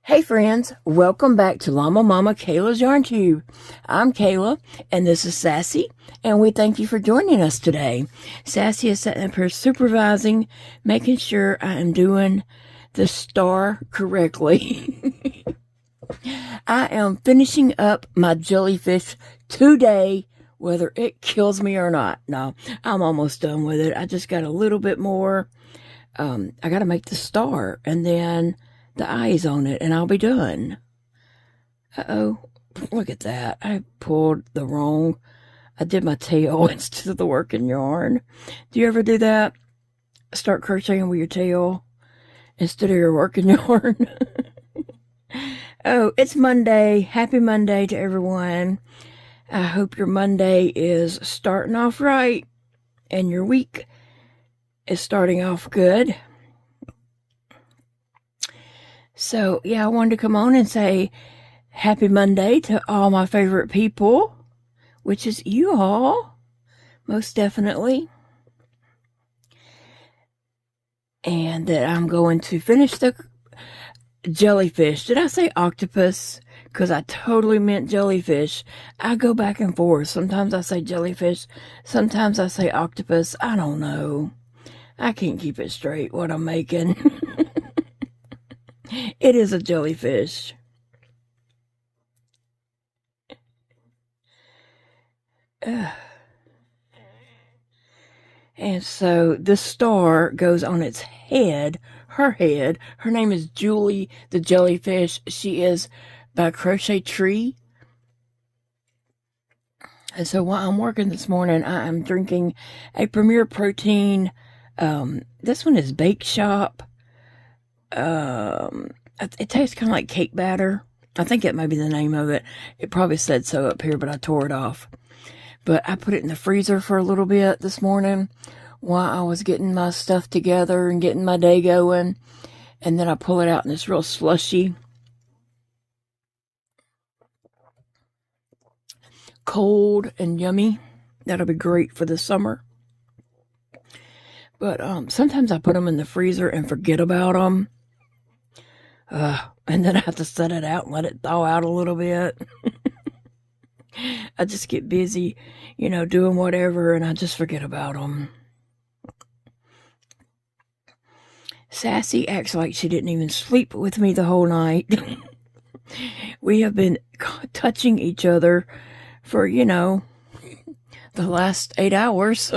Hey friends, welcome back to Llama Mama Kayla's Yarn Tube. I'm Kayla, and this is Sassy, and we thank you for joining us today. Sassy is sitting up here supervising, making sure I am doing the star correctly. I am finishing up my jellyfish today, whether it kills me or not. No, I'm almost done with it. I just got a little bit more. I got to make the star, and then the eyes on it, and I'll be done. Uh-oh, look at that. I did my tail instead of the working yarn. Do you ever do that? Start crocheting with your tail instead of your working yarn? Oh, it's Monday. Happy Monday to everyone. I hope your Monday is starting off right and your week is starting off good. So, yeah, I wanted to come on and say happy Monday to all my favorite people, which is you all, most definitely. And that I'm going to finish the jellyfish. Did I say octopus? Because I totally meant jellyfish. I go back and forth. Sometimes I say jellyfish. Sometimes I say octopus. I don't know. I can't keep it straight what I'm making. It is a jellyfish. And so the star goes on its head, her head. Her name is Julie the jellyfish. She is by Crochet Tree. And so while I'm working this morning, I am drinking a Premier Protein. This one is Bake Shop. It tastes kind of like cake batter. I think it might be the name of it. It probably said so up here, but I tore it off. But I put it in the freezer for a little bit this morning while I was getting my stuff together and getting my day going. And then I pull it out and it's real slushy, cold and yummy. That'll be great for the summer. But sometimes I put them in the freezer and forget about them. And then I have to set it out and let it thaw out a little bit. I just get busy, doing whatever, and I just forget about them. Sassy acts like she didn't even sleep with me the whole night. We have been touching each other for, the last 8 hours.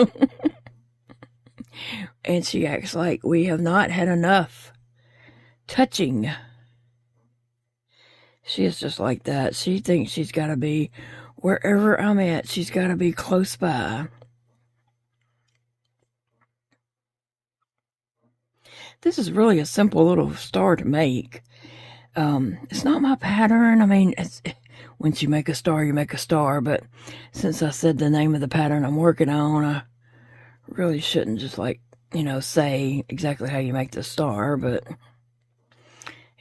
And she acts like we have not had enough touching. She is just like that. She thinks she's got to be wherever I'm at. She's got to be close by. This is really a simple little star to make. It's not my pattern. I mean, once you make a star, you make a star. But since I said the name of the pattern I'm working on, I really shouldn't just say exactly how you make the star, but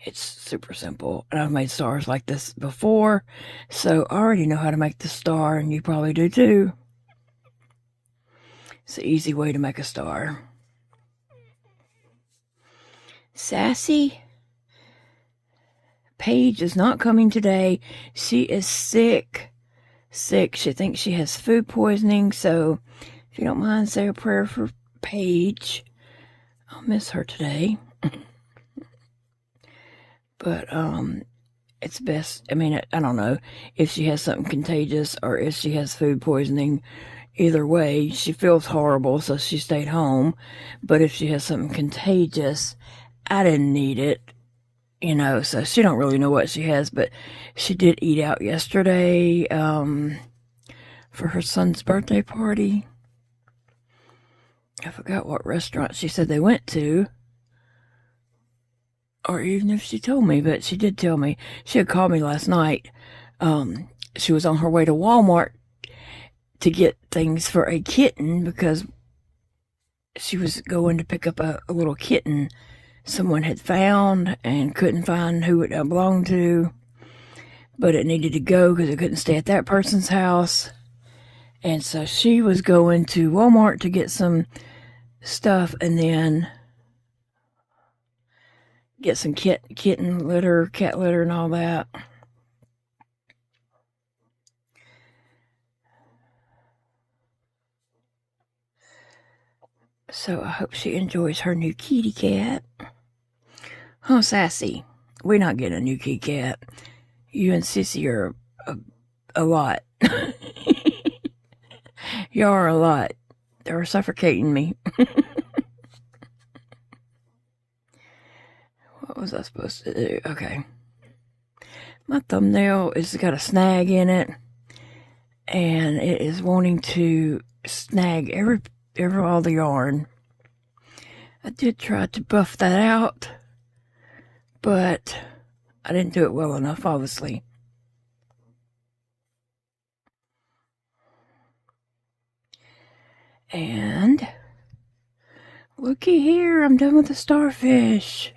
it's super simple. And I've made stars like this before, so I already know how to make the star, and you probably do too. It's an easy way to make a star. Sassy Paige is not coming today. She is sick. She thinks she has food poisoning, so if you don't mind, say a prayer for Paige. I'll miss her today. But it's best. I mean, I don't know if she has something contagious or if she has food poisoning. Either way, she feels horrible, so she stayed home. But if she has something contagious, I didn't need it, so she don't really know what she has. But she did eat out yesterday for her son's birthday party. I forgot what restaurant she said they went to. Or even if she told me, but she did tell me. She had called me last night. She was on her way to Walmart to get things for a kitten because she was going to pick up a little kitten someone had found and couldn't find who it belonged to. But it needed to go because it couldn't stay at that person's house. And so she was going to Walmart to get some stuff and then get some kitten litter, cat litter, and all that. So I hope she enjoys her new kitty cat. Huh, Sassy? We're not getting a new kitty cat. You and Sissy are a lot. You are a lot. They're suffocating me. What was I supposed to do? Okay. My thumbnail has got a snag in it, and it is wanting to snag all the yarn. I did try to buff that out, but I didn't do it well enough, obviously. And looky here, I'm done with the starfish.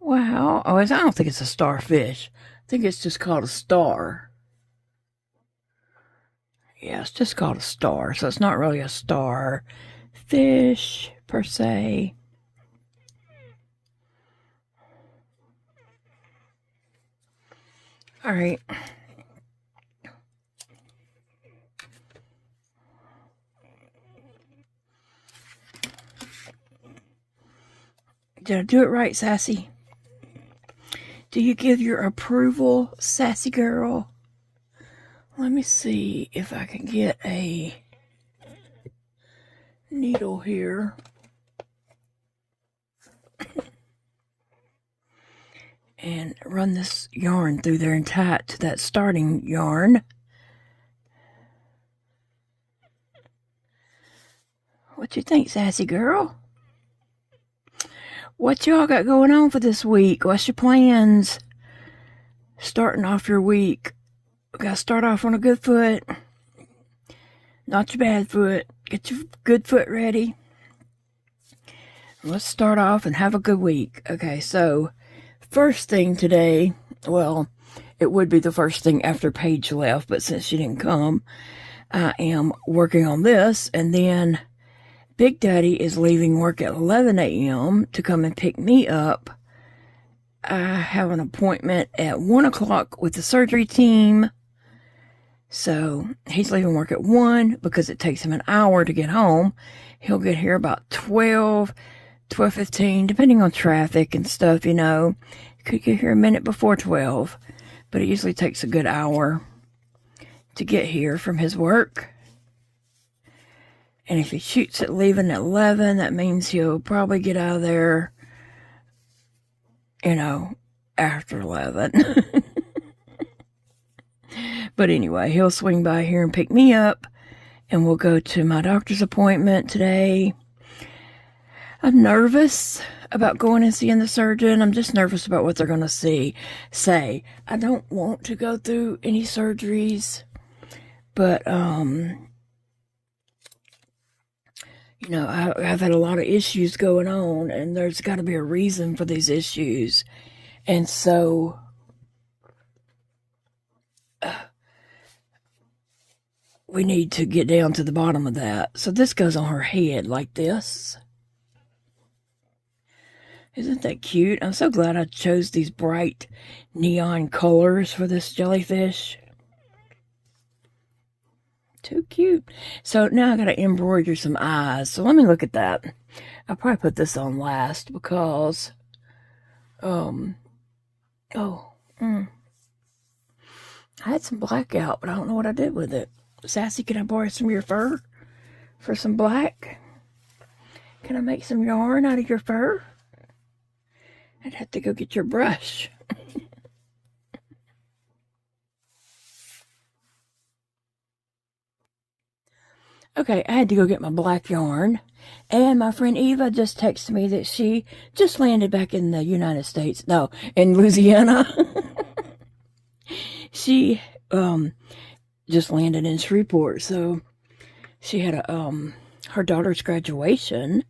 Wow. Oh, I don't think it's a starfish. I think it's just called a star. Yeah, it's just called a star, so it's not really a star fish per se. All right. Did I do it right, Sassy? Do you give your approval, Sassy girl? Let me see if I can get a needle here. And run this yarn through there and tie it to that starting yarn. What you think, Sassy girl? What y'all got going on for this week? What's your plans? Starting off your week. We gotta start off on a good foot. Not your bad foot. Get your good foot ready. Let's start off and have a good week. Okay, so first thing today, well, it would be the first thing after Paige left, but since she didn't come, I am working on this, and then Big Daddy is leaving work at 11 a.m. to come and pick me up. I have an appointment at 1 o'clock with the surgery team. So he's leaving work at 1 because it takes him an hour to get home. He'll get here about 12:15, depending on traffic and stuff, you know. Could get here a minute before 12, but it usually takes a good hour to get here from his work. And if he shoots at leaving at 11, that means he'll probably get out of there, you know, after 11. But anyway, he'll swing by here and pick me up, and we'll go to my doctor's appointment today. I'm nervous about going and seeing the surgeon. I'm just nervous about what they're going to say. I don't want to go through any surgeries, but, you know, I've had a lot of issues going on, and there's got to be a reason for these issues. And so we need to get down to the bottom of that. So this goes on her head like this. Isn't that cute? I'm so glad I chose these bright neon colors for this jellyfish. Too cute. So now I got to embroider some eyes. So let me look at that. I'll probably put this on last because, I had some black out, but I don't know what I did with it. Sassy, can I borrow some of your fur for some black? Can I make some yarn out of your fur? I'd have to go get your brush. Okay, I had to go get my black yarn. And my friend Eva just texted me that she just landed back in the United States. No, in Louisiana. She just landed in Shreveport. So she had her daughter's graduation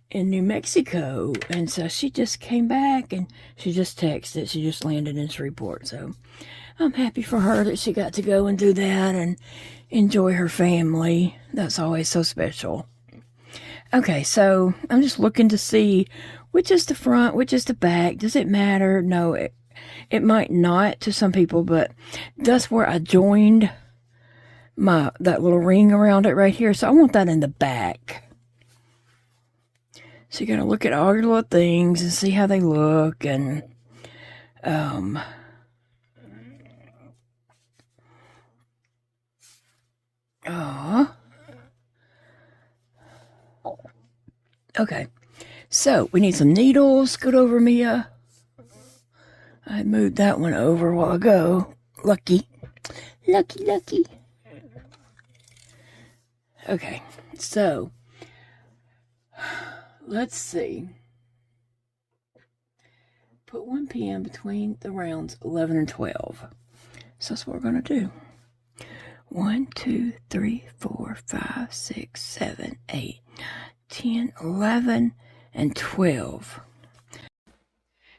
in New Mexico, and so she just came back, and she just texted she just landed in Shreveport. So I'm happy for her that she got to go and do that and enjoy her family. That's always so special. Okay, so I'm just looking to see which is the front, which is the back. Does it matter? No, it might not to some people, but that's where I joined that little ring around it right here. So I want that in the back. So you gotta look at all your little things and see how they look, and okay. So we need some needles. Scoot over, Mia. I moved that one over a while ago. Lucky. Lucky. Okay, so let's see. Put 1 p.m. between the rounds 11 and 12. So that's what we're going to do. 1, 2, 3, 4, 5, 6, 7, 8, 9, 10, 11, and 12.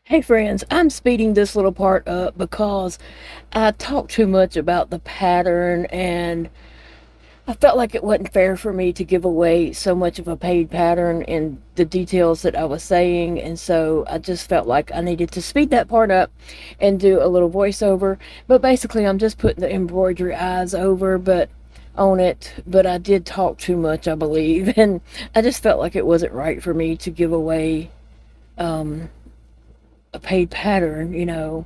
Hey friends, I'm speeding this little part up because I talked too much about the pattern, and I felt like it wasn't fair for me to give away so much of a paid pattern and the details that I was saying, and so I just felt like I needed to speed that part up and do a little voiceover. But basically I'm just putting the embroidery eyes over on it, but I did talk too much, I believe, and I just felt like it wasn't right for me to give away a paid pattern,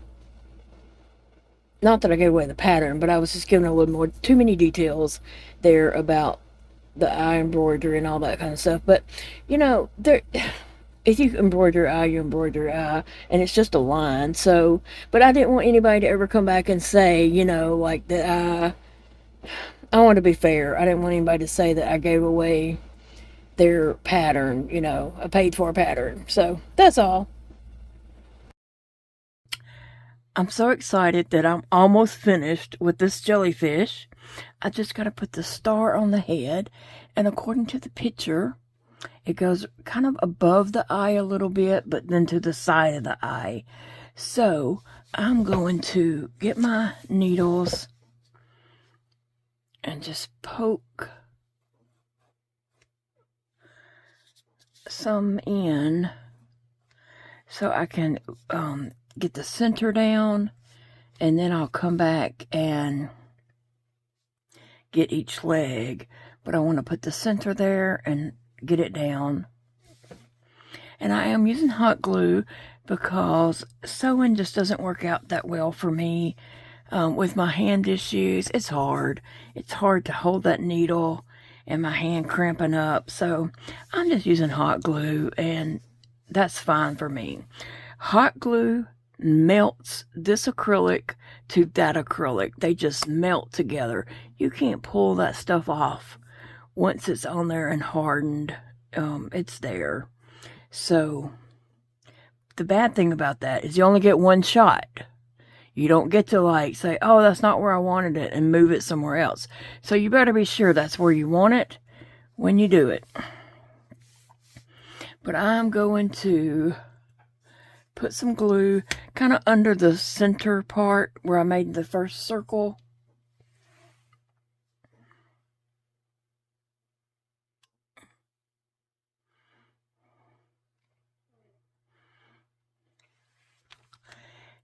Not that I gave away the pattern, but I was just giving a little more, too many details there about the eye embroidery and all that kind of stuff. But, there, if you embroider eye, you embroider eye, and it's just a line. So, but I didn't want anybody to ever come back and say, like that I want to be fair. I didn't want anybody to say that I gave away their pattern, a paid for pattern. So that's all. I'm so excited that I'm almost finished with this jellyfish. I just got to put the star on the head, and according to the picture, it goes kind of above the eye a little bit, but then to the side of the eye. So I'm going to get my needles and just poke some in so I can get the center down, and then I'll come back and get each leg. But I want to put the center there and get it down. And I am using hot glue because sewing just doesn't work out that well for me with my hand issues. It's hard to hold that needle and my hand cramping up, so I'm just using hot glue, and that's fine for me. Hot glue melts this acrylic to that acrylic. They just melt together. You can't pull that stuff off once it's on there and hardened. It's there. So the bad thing about that is you only get one shot. You don't get to say, oh, that's not where I wanted it, and move it somewhere else. So you better be sure that's where you want it when you do it. But I'm going to put some glue kind of under the center part where I made the first circle.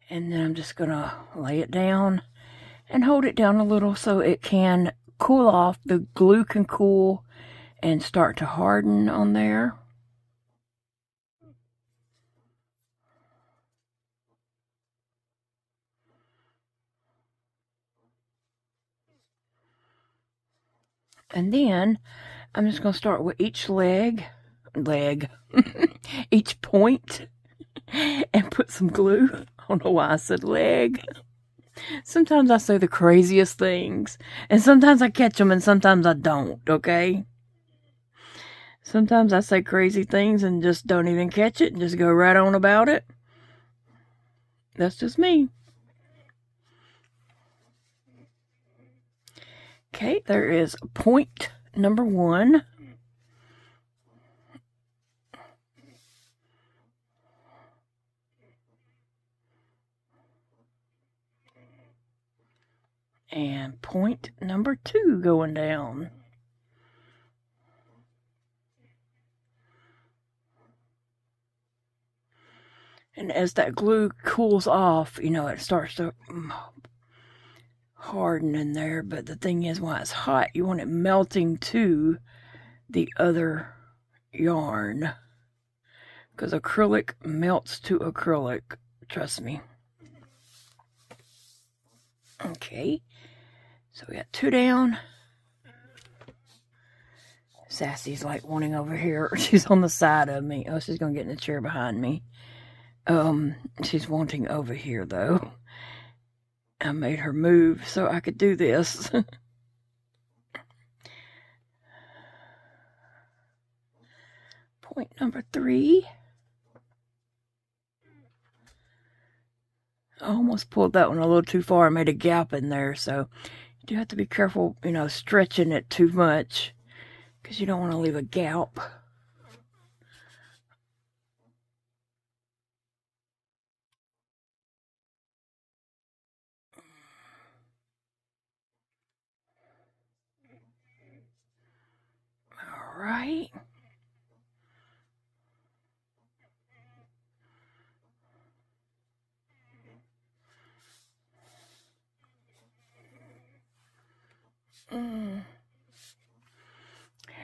And then I'm just going to lay it down and hold it down a little so it can cool off. The glue can cool and start to harden on there. And then I'm just going to start with each leg, each point, and put some glue. I don't know why I said leg. Sometimes I say the craziest things, and sometimes I catch them and sometimes I don't, okay? Sometimes I say crazy things and just don't even catch it and just go right on about it. That's just me. Okay, there is point number 1. And point number 2 going down. And as that glue cools off, you know, it starts to harden in there. But the thing is, while it's hot, you want it melting to the other yarn. Because acrylic melts to acrylic. Trust me. Okay. So we got 2 down. Sassy's like wanting over here. She's on the side of me. Oh, she's going to get in the chair behind me. She's wanting over here, though. I made her move so I could do this. Point number 3. I almost pulled that one a little too far. I made a gap in there, so you do have to be careful, you know, stretching it too much, because you don't want to leave a gap. All right.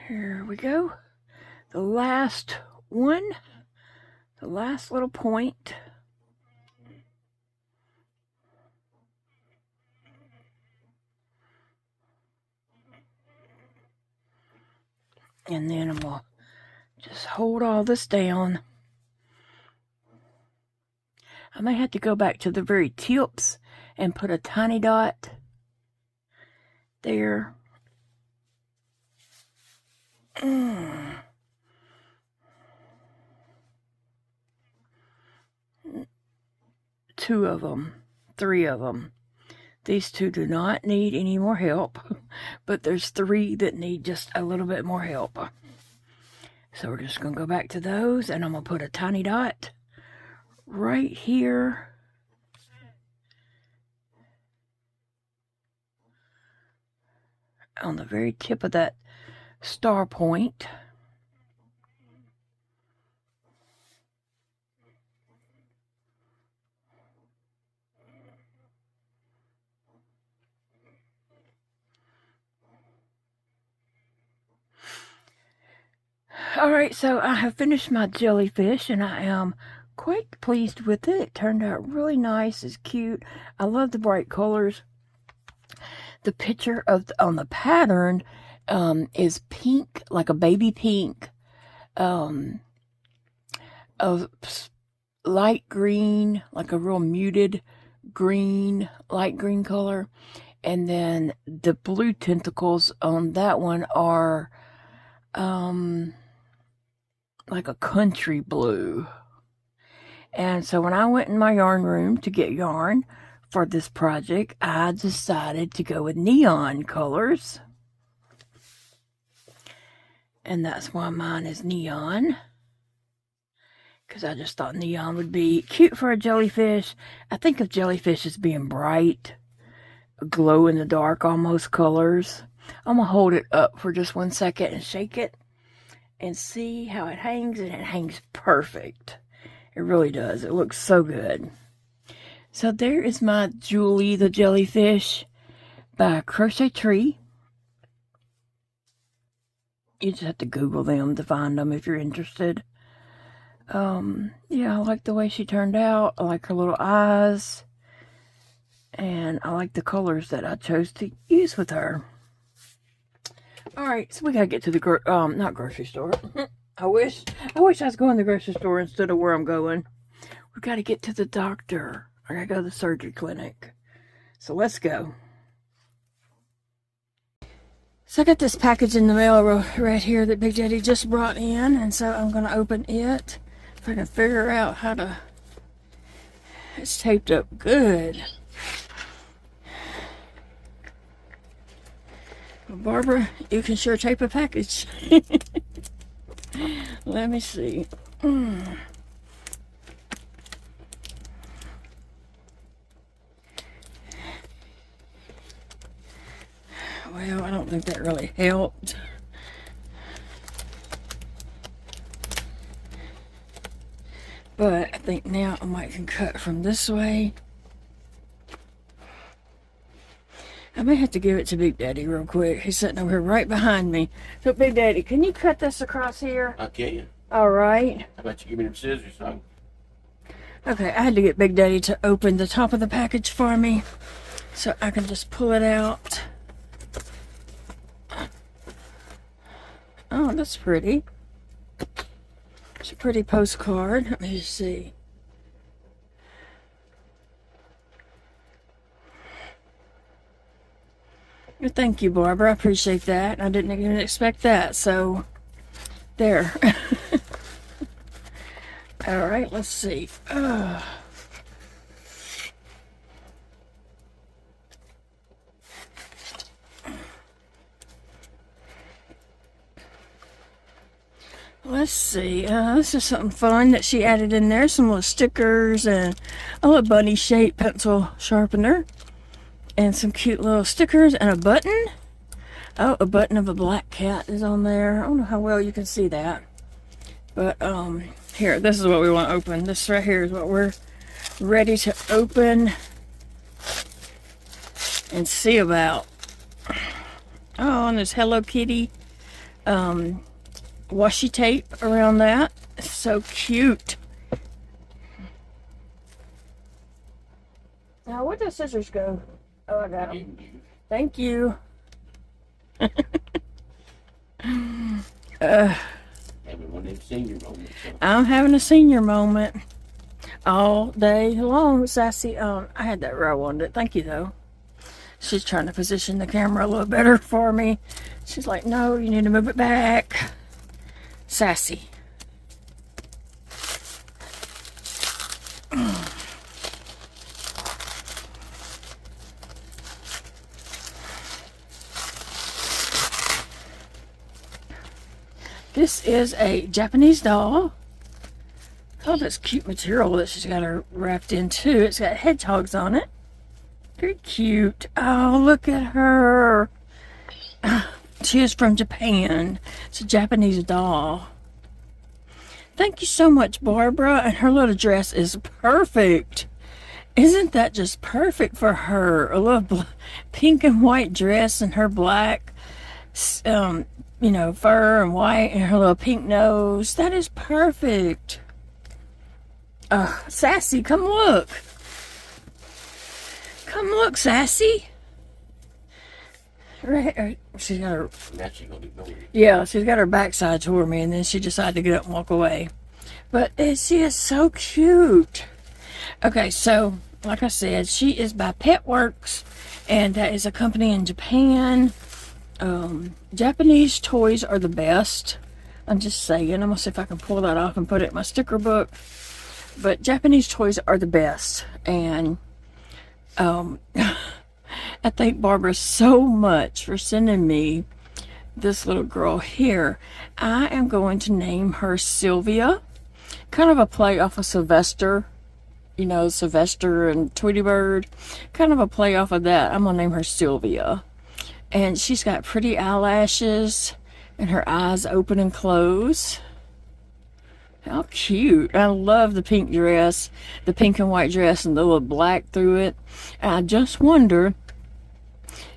Here we go. The last one. The last little point. And then I'm going to just hold all this down. I may have to go back to the very tips and put a tiny dot there. 2 of them, 3 of them. These 2 do not need any more help, but there's 3 that need just a little bit more help. So we're just going to go back to those, and I'm going to put a tiny dot right here. On the very tip of that star point. Alright, so I have finished my jellyfish, and I am quite pleased with it. It turned out really nice. It's cute. I love the bright colors. The picture on the pattern is pink, like a baby pink, of light green, like a real muted green, light green color. And then the blue tentacles on that one are like a country blue. And so when I went in my yarn room to get yarn for this project, I decided to go with neon colors. And that's why mine is neon. Because I just thought neon would be cute for a jellyfish. I think of jellyfish as being bright, glow in the dark almost colors. I'm going to hold it up for just 1 second and shake it and see how it hangs. And it hangs perfect. It really does. It looks so good. So there is my Julie the Jellyfish by Crochet Tree. You just have to Google them to find them if you're interested. Yeah, I like the way she turned out. I like her little eyes. And I like the colors that I chose to use with her. Alright, so we gotta get to the not grocery store. I wish I was going to the grocery store instead of where I'm going. We gotta get to the doctor. I gotta go to the surgery clinic. So let's go. So I got this package in the mail right here that Big Daddy just brought in, and so I'm gonna open it. If I can figure out how to... It's taped up good. Well, Barbara, you can sure tape a package. Let me see. Well, I don't think that really helped. But I think now I might can cut from this way. I may have to give it to Big Daddy real quick. He's sitting over here right behind me. So, Big Daddy, can you cut this across here? I can. All right. How about you give me them scissors, son? Okay, I had to get Big Daddy to open the top of the package for me so I can just pull it out. Oh, that's pretty. It's a pretty postcard. Let me just see. Well, thank you, Barbara. I appreciate that. I didn't even expect that, so there. All right, let's see. Let's see. This is something fun that she added in there. Some little stickers and a little bunny-shaped pencil sharpener. And some cute little stickers and a button. Oh, a button of a black cat is on there. I don't know how well you can see that. But, here, this is what we want to open. This right here is what we're ready to open and see about. Oh, and there's Hello Kitty washi tape around that. It's so cute. Now, where'd the scissors go? Oh, I got them. Thank you. Having one of them senior moments. I'm having a senior moment all day long, Sassy. I had that where I wanted it. Thank you, though. She's trying to position the camera a little better for me. She's like, no, you need to move it back. Sassy. This is a Japanese doll. Oh, that's cute material that she's got her wrapped in too. It's got hedgehogs on it. Very cute. Oh, look at her. She is from Japan. It's a Japanese doll. Thank you so much, Barbara. And her little dress is perfect. Isn't that just perfect for her? A little pink and white dress and her black, you know, fur and white and her little pink nose. That is perfect. Sassy, come look. Come look, Sassy. Right, she's got her. Yeah, she's got her backside toward me, and then she decided to get up and walk away. But she is so cute. Okay, so like I said, she is by Petworks, and that is a company in Japan. Japanese toys are the best. I'm just saying. I'm gonna see if I can pull that off and put it in my sticker book. But Japanese toys are the best, and I thank Barbara so much for sending me this little girl here. I am going to name her Sylvia, kind of a play off of Sylvester, you know, Sylvester and Tweety Bird, kind of a play off of that. I'm gonna name her Sylvia. And she's got pretty eyelashes and her eyes open and close. How cute. I love the pink dress, the pink and white dress and the little black through it. And I just wonder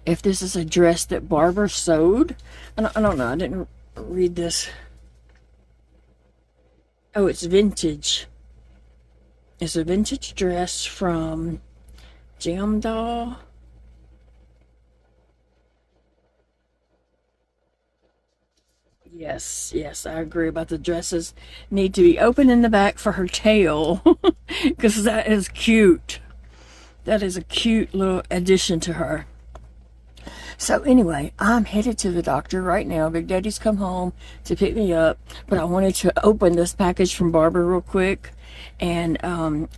if this is a dress that Barbara sewed. I don't know. I didn't read this. Oh, it's vintage. It's a vintage dress from Jam Doll. Yes, I agree about the dresses need to be open in the back for her tail because that is cute. That is a cute little addition to her. So anyway, I'm headed to the doctor right now. Big Daddy's come home to pick me up, but I wanted to open this package from Barbara real quick. And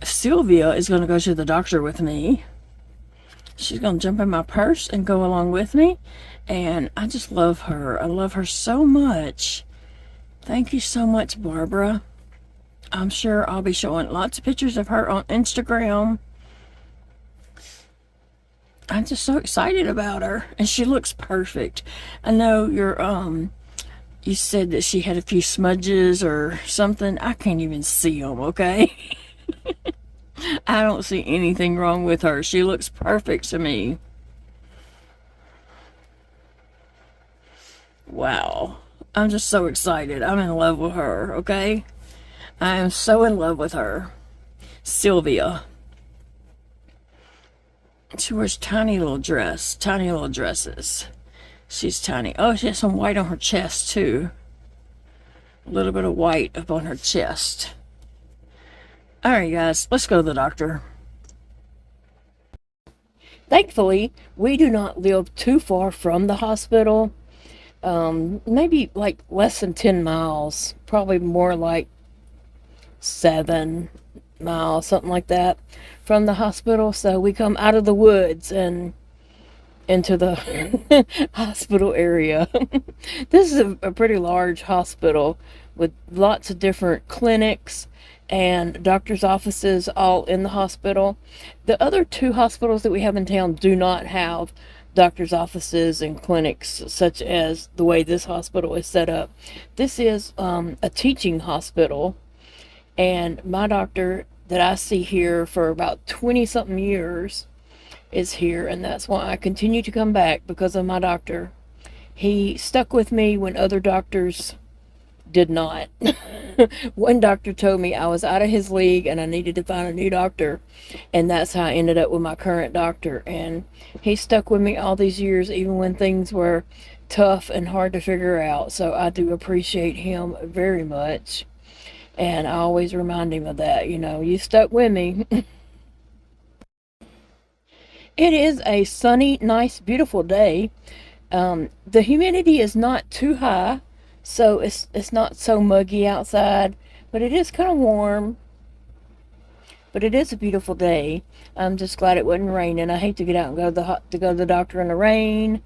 Sylvia is going to go to the doctor with me. She's going to jump in my purse and go along with me. And I just love her. I love her so much. Thank you so much, Barbara. I'm sure I'll be showing lots of pictures of her on Instagram. I'm just so excited about her. And she looks perfect. I know your You said that she had a few smudges or something. I can't even see them, okay? I don't see anything wrong with her. She looks perfect to me. Wow. I'm just so excited. I'm in love with her, okay? I am so in love with her. Sylvia. She wears tiny little dresses. She's tiny. Oh, she has some white on her chest, too. A little bit of white up on her chest. Alright, guys, let's go to the doctor. Thankfully, we do not live too far from the hospital. Maybe like less than 10 miles. Probably more like 7 miles, something like that, from the hospital. So we come out of the woods and into the hospital area. This is a pretty large hospital with lots of different clinics and doctors' offices all in the hospital. The other 2 hospitals that we have in town do not have doctors' offices and clinics such as the way this hospital is set up. This is a teaching hospital, and my doctor that I see here for about 20-something years is here, and that's why I continue to come back, because of my doctor. He stuck with me when other doctors did not. One doctor told me I was out of his league and I needed to find a new doctor, and that's how I ended up with my current doctor. And he stuck with me all these years, even when things were tough and hard to figure out. So I do appreciate him very much, and I always remind him of that. You know, you stuck with me. It is a sunny, nice, beautiful day. The humidity is not too high, so it's not so muggy outside, but it is kind of warm. But it is a beautiful day. I'm just glad it wasn't raining. I hate to get out and go to the doctor in the rain.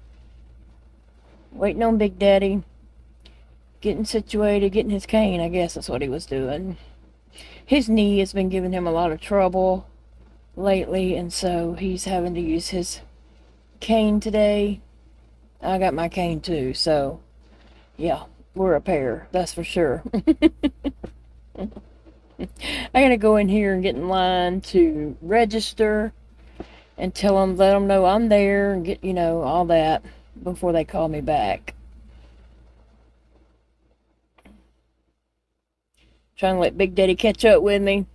Waiting on Big Daddy, getting situated, getting his cane. I guess that's what he was doing. His knee has been giving him a lot of trouble lately, and so he's having to use his cane today. I got my cane too, so yeah, we're a pair, that's for sure. I gotta go in here and get in line to register and let them know I'm there and get, you know, all that before they call me back. Trying to let Big Daddy catch up with me.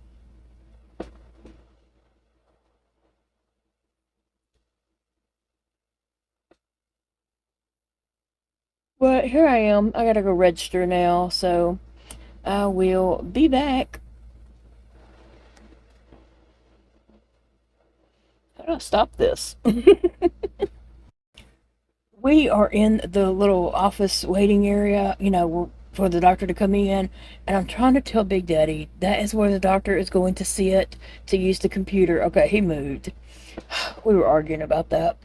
But here I am. I gotta go register now, so I will be back. How do I stop this? We are in the little office waiting area, you know, for the doctor to come in, and I'm trying to tell Big Daddy that is where the doctor is going to sit to use the computer. Okay, he moved. We were arguing about that.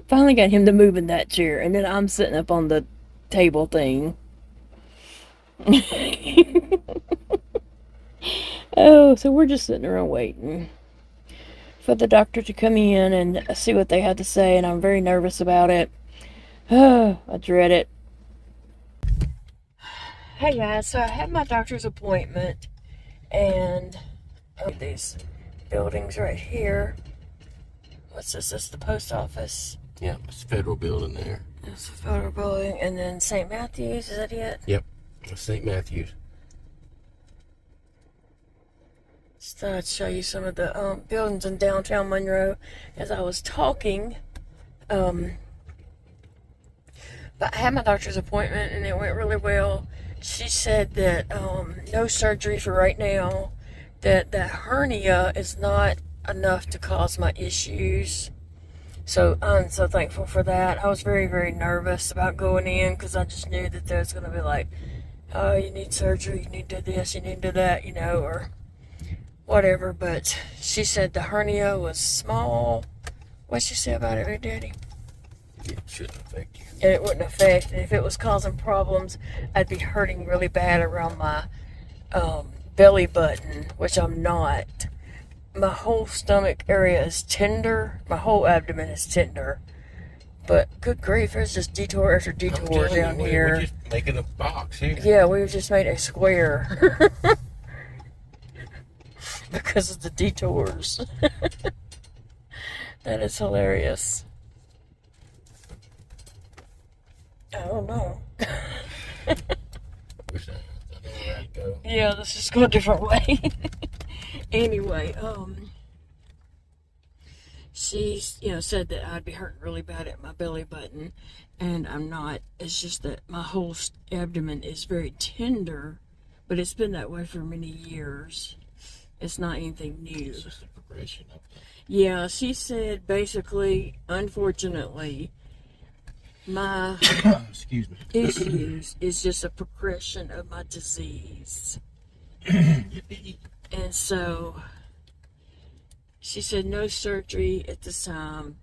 Finally got him to move in that chair, and then I'm sitting up on the table thing. Oh, so we're just sitting around waiting for the doctor to come in and see what they had to say, and I'm very nervous about it. Oh, I dread it. Hey guys, so I had my doctor's appointment, and these buildings right here. What's this? This is the post office. Yeah, it's a federal building there. It's a federal building, and then St. Matthews, is that it? Yep, St. Matthews. Just thought I'd show you some of the buildings in downtown Monroe as I was talking. But I had my doctor's appointment, and it went really well. She said that no surgery for right now, that hernia is not enough to cause my issues. So I'm so thankful for that. I was very, very nervous about going in, because I just knew that there's going to be like, oh, you need surgery, you need to do this, you need to do that, you know, or whatever. But she said the hernia was small. What'd she say about it, Big Daddy? It shouldn't affect you. And it wouldn't affect. And if it was causing problems, I'd be hurting really bad around my belly button, which I'm not. My whole stomach area is tender. My whole abdomen is tender. But good grief, there's just detour after I'm detour telling down you, here. we're just making a box here. Yeah, we just made a square because of the detours. That is hilarious. I don't know. Wish I knew where I'd go. Yeah, let's just go a different way. Anyway, she's, said that I'd be hurting really bad at my belly button, and I'm not. It's just that my whole abdomen is very tender, but it's been that way for many years. It's not anything new. It's just a progression of that. Yeah, she said basically, unfortunately, my Excuse me. issues is just a progression of my disease. And so she said no surgery at this time.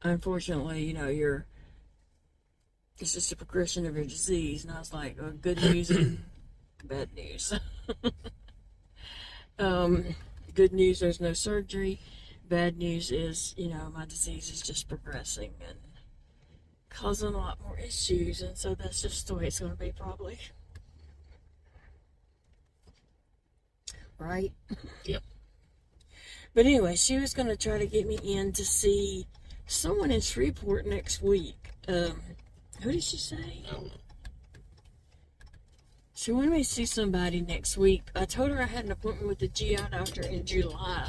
Unfortunately, it's just a progression of your disease. And I was like, oh, good news and bad news. Good news, there's no surgery. Bad news is, my disease is just progressing and causing a lot more issues. And so that's just the way it's going to be, probably. Right? Yep. But anyway, she was going to try to get me in to see someone in Shreveport next week. Who did she say? I don't know. She wanted me to see somebody next week. I told her I had an appointment with the GI doctor in July.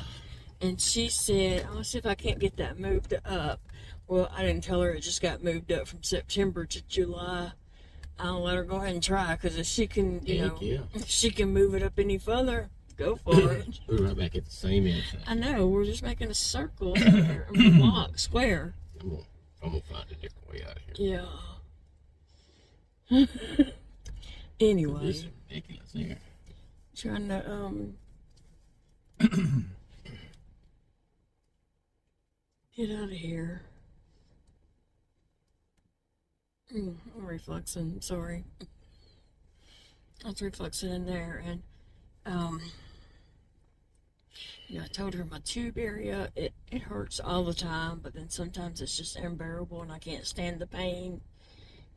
And she said, I'll see if I can't get that moved up. Well, I didn't tell her it just got moved up from September to July. I'll let her go ahead and try, because if she can, if she can move it up any further, go for it. We're right back at the same inside. I know, we're just making a circle here, a block, square. I'm gonna find a different way out of here. Yeah. Anyway. This is ridiculous here. Trying to, get out of here. I'm refluxing, sorry. I was refluxing in there, and, I told her my tube area, it hurts all the time, but then sometimes it's just unbearable and I can't stand the pain.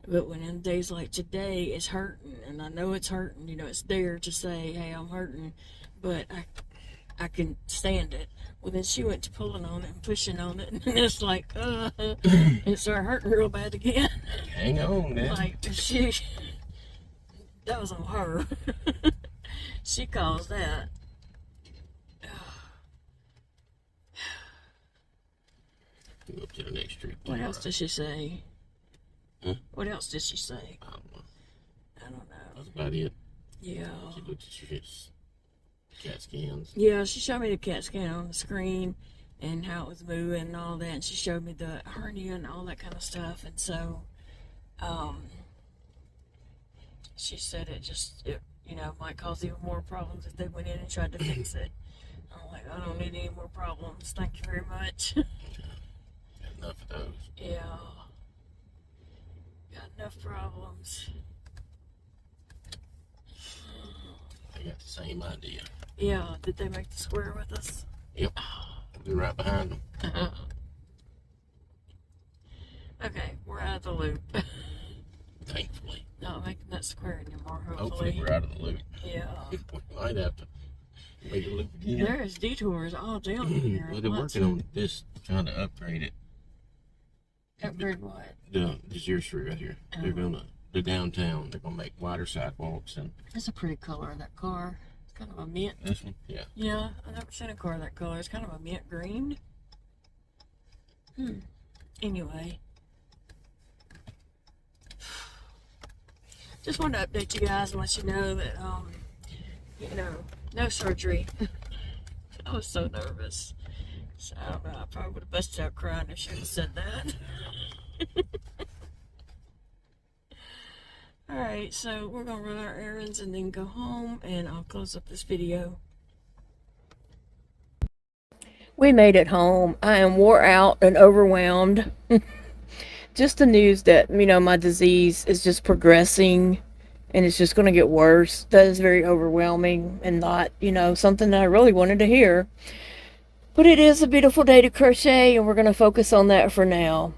But when in days like today, it's hurting, and I know it's hurting, it's there to say, hey, I'm hurting, but I can stand it. Well, then she went to pulling on it and pushing on it, and it's like, it started hurting real bad again. Hang on, man. Like, that was on her. She calls that. Go up to the next street. What else did she say? Huh? What else did she say? I don't know. I don't know. That's about it. Yeah. She looked at your CAT scans. Yeah, she showed me the CAT scan on the screen and how it was moving and all that, and she showed me the hernia and all that kind of stuff, and so, she said it might cause even more problems if they went in and tried to fix it. I'm like, I don't need any more problems. Thank you very much. Got enough of those. Yeah. Got enough problems. I got the same idea. Yeah, did they make the square with us? Yep. We're right behind them. Okay, we're out of the loop. Thankfully. Not making that square anymore, hopefully. Hopefully we're out of the loop. Yeah. We might have to make a loop again. There's detours all down here. Well, they're working on this, trying to upgrade it. Upgrade what? This year street right here. They're downtown. They're gonna make wider sidewalks and. That's a pretty color, that car. It's kind of a mint. This one, yeah. Yeah, I've never seen a car that color. It's kind of a mint green. Anyway. Just wanted to update you guys and let you know that, no surgery. I was so nervous. So, I don't know, I probably would have busted out crying if she had said that. Alright, so we're going to run our errands and then go home, and I'll close up this video. We made it home. I am wore out and overwhelmed. Just the news that, my disease is just progressing and it's just going to get worse. That is very overwhelming and not, something that I really wanted to hear. But it is a beautiful day to crochet, and we're going to focus on that for now.